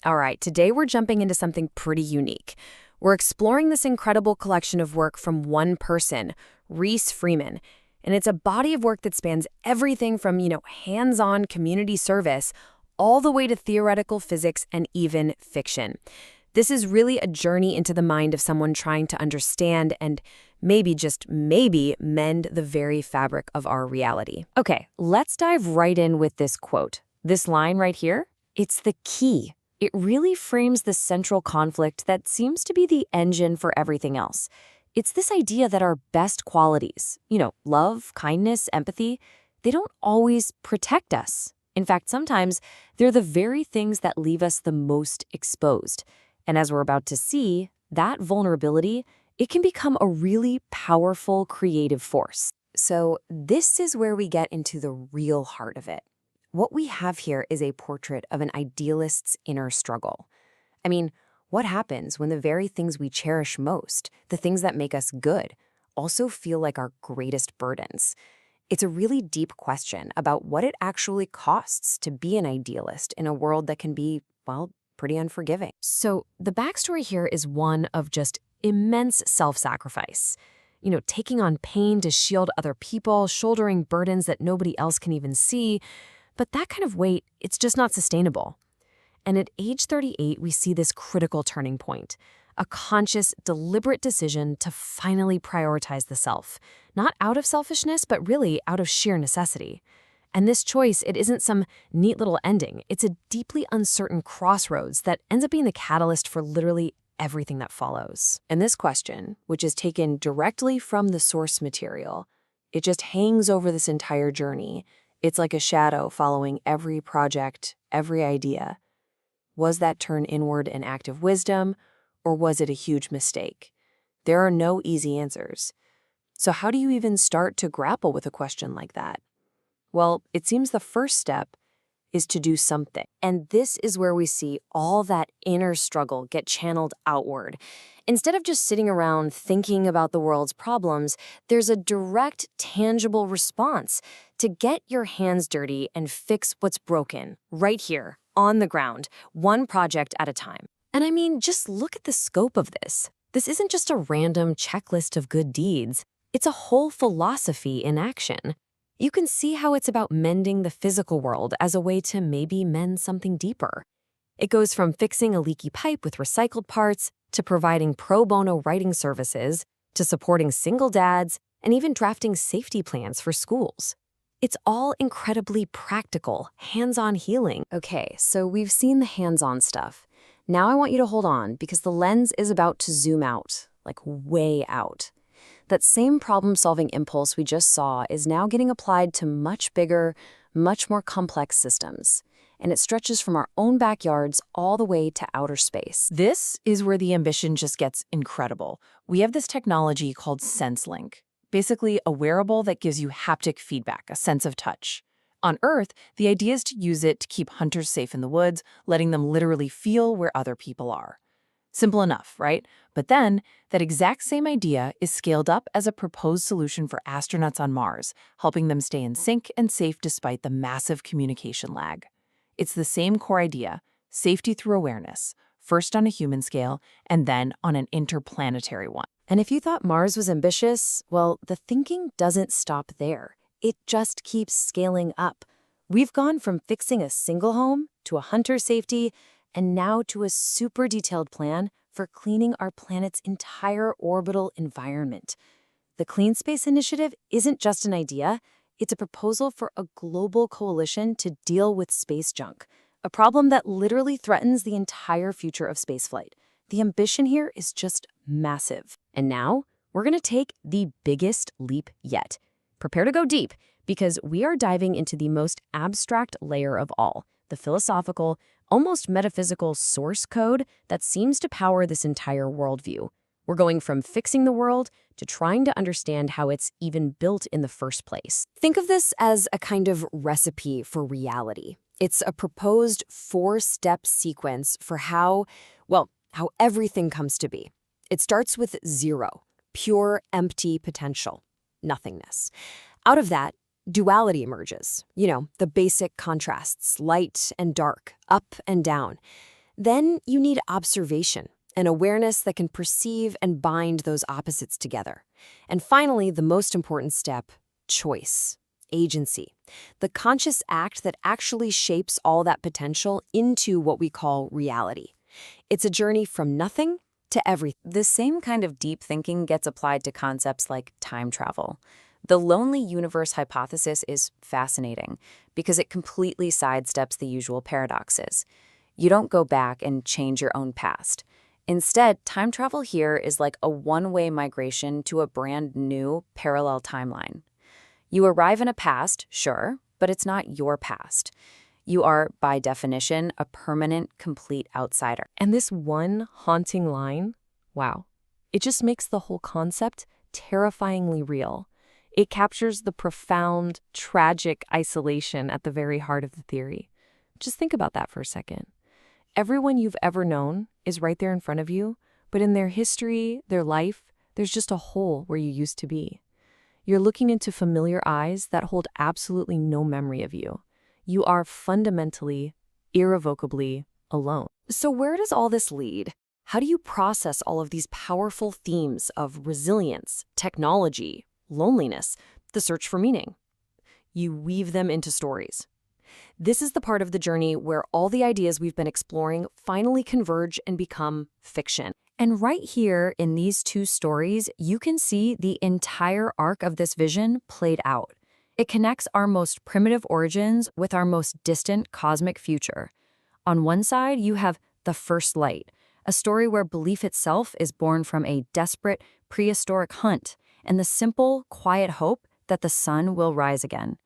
All right, today we're jumping into something pretty unique. We're exploring this incredible collection of work from one person, Reese Freeman. And it's a body of work that spans everything from, hands-on community service all the way to theoretical physics and even fiction. This is really a journey into the mind of someone trying to understand and maybe, just maybe, mend the very fabric of our reality. Okay, let's dive right in with this quote. This line right here, it's the key. It really frames the central conflict that seems to be the engine for everything else. It's this idea that our best qualities, love, kindness, empathy, they don't always protect us. In fact, sometimes they're the very things that leave us the most exposed. And as we're about to see, that vulnerability, it can become a really powerful creative force. So this is where we get into the real heart of it. What we have here is a portrait of an idealist's inner struggle. I mean, what happens when the very things we cherish most, the things that make us good, also feel like our greatest burdens? It's a really deep question about what it actually costs to be an idealist in a world that can be, well, pretty unforgiving. So the backstory here is one of just immense self-sacrifice. Taking on pain to shield other people, shouldering burdens that nobody else can even see. But that kind of weight, it's just not sustainable. And at age 38, we see this critical turning point, a conscious, deliberate decision to finally prioritize the self, not out of selfishness, but really out of sheer necessity. And this choice, it isn't some neat little ending. It's a deeply uncertain crossroads that ends up being the catalyst for literally everything that follows. And this question, which is taken directly from the source material, it just hangs over this entire journey. It's like a shadow following every project, every idea. Was that turn inward an act of wisdom, or was it a huge mistake? There are no easy answers. So how do you even start to grapple with a question like that? Well, it seems the first step is to do something. And this is where we see all that inner struggle get channeled outward. Instead of just sitting around thinking about the world's problems, there's a direct, tangible response to get your hands dirty and fix what's broken right here, on the ground, one project at a time. And I mean, just look at the scope of this. This isn't just a random checklist of good deeds. It's a whole philosophy in action. You can see how it's about mending the physical world as a way to maybe mend something deeper. It goes from fixing a leaky pipe with recycled parts, to providing pro bono writing services, to supporting single dads, and even drafting safety plans for schools. It's all incredibly practical, hands-on healing. Okay, so we've seen the hands-on stuff. Now I want you to hold on, because the lens is about to zoom out, like way out. That same problem-solving impulse we just saw is now getting applied to much bigger, much more complex systems. And it stretches from our own backyards all the way to outer space. This is where the ambition just gets incredible. We have this technology called SenseLink, basically a wearable that gives you haptic feedback, a sense of touch. On Earth, the idea is to use it to keep hunters safe in the woods, letting them literally feel where other people are. Simple enough, right? But then, that exact same idea is scaled up as a proposed solution for astronauts on Mars, helping them stay in sync and safe despite the massive communication lag. It's the same core idea, safety through awareness, first on a human scale and then on an interplanetary one. And if you thought Mars was ambitious, well, the thinking doesn't stop there. It just keeps scaling up. We've gone from fixing a single home to a hunter safety, and now to a super detailed plan for cleaning our planet's entire orbital environment. The Clean Space Initiative isn't just an idea, it's a proposal for a global coalition to deal with space junk, a problem that literally threatens the entire future of spaceflight. The ambition here is just massive. And now, we're going to take the biggest leap yet. Prepare to go deep, because we are diving into the most abstract layer of all, the philosophical, almost metaphysical source code that seems to power this entire worldview. We're going from fixing the world to trying to understand how it's even built in the first place. Think of this as a kind of recipe for reality. It's a proposed 4-step sequence for how everything comes to be. It starts with 0, pure, empty potential, nothingness. Out of that, duality emerges. The basic contrasts, light and dark, up and down. Then you need observation, an awareness that can perceive and bind those opposites together. And finally, the most important step, choice, agency, the conscious act that actually shapes all that potential into what we call reality. It's a journey from nothing to everything. The same kind of deep thinking gets applied to concepts like time travel. The lonely universe hypothesis is fascinating because it completely sidesteps the usual paradoxes. You don't go back and change your own past. Instead, time travel here is like a one-way migration to a brand new parallel timeline. You arrive in a past, sure, but it's not your past. You are, by definition, a permanent, complete outsider. And this one haunting line, wow, it just makes the whole concept terrifyingly real. It captures the profound, tragic isolation at the very heart of the theory. Just think about that for a second. Everyone you've ever known is right there in front of you, but in their history, their life, there's just a hole where you used to be. You're looking into familiar eyes that hold absolutely no memory of you. You are fundamentally, irrevocably alone. So where does all this lead? How do you process all of these powerful themes of resilience, technology, loneliness, the search for meaning? You weave them into stories. This is the part of the journey where all the ideas we've been exploring finally converge and become fiction. And right here in these two stories, you can see the entire arc of this vision played out. It connects our most primitive origins with our most distant cosmic future. On one side, you have The First Light, a story where belief itself is born from a desperate, prehistoric hunt and the simple, quiet hope that the sun will rise again.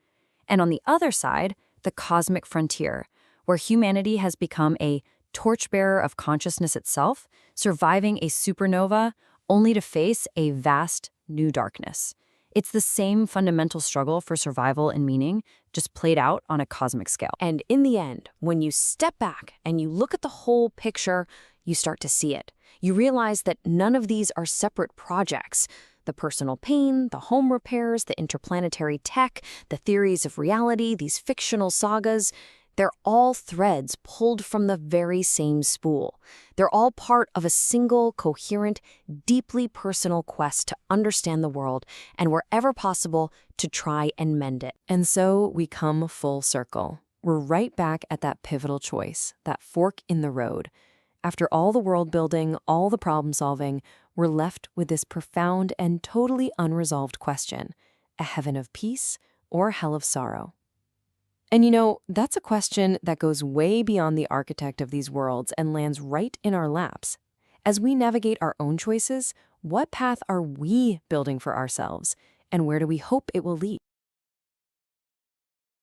And on the other side, the cosmic frontier, where humanity has become a torchbearer of consciousness itself, surviving a supernova only to face a vast new darkness. It's the same fundamental struggle for survival and meaning, just played out on a cosmic scale. And in the end, when you step back and you look at the whole picture, you start to see it. You realize that none of these are separate projects. The personal pain, the home repairs, the interplanetary tech, the theories of reality, these fictional sagas, they're all threads pulled from the very same spool. They're all part of a single, coherent, deeply personal quest to understand the world and, wherever possible, to try and mend it. And so we come full circle. We're right back at that pivotal choice, that fork in the road. After all the world building, all the problem solving, we're left with this profound and totally unresolved question: a heaven of peace or hell of sorrow? And you know, that's a question that goes way beyond the architect of these worlds and lands right in our laps. As we navigate our own choices, what path are we building for ourselves, and where do we hope it will lead?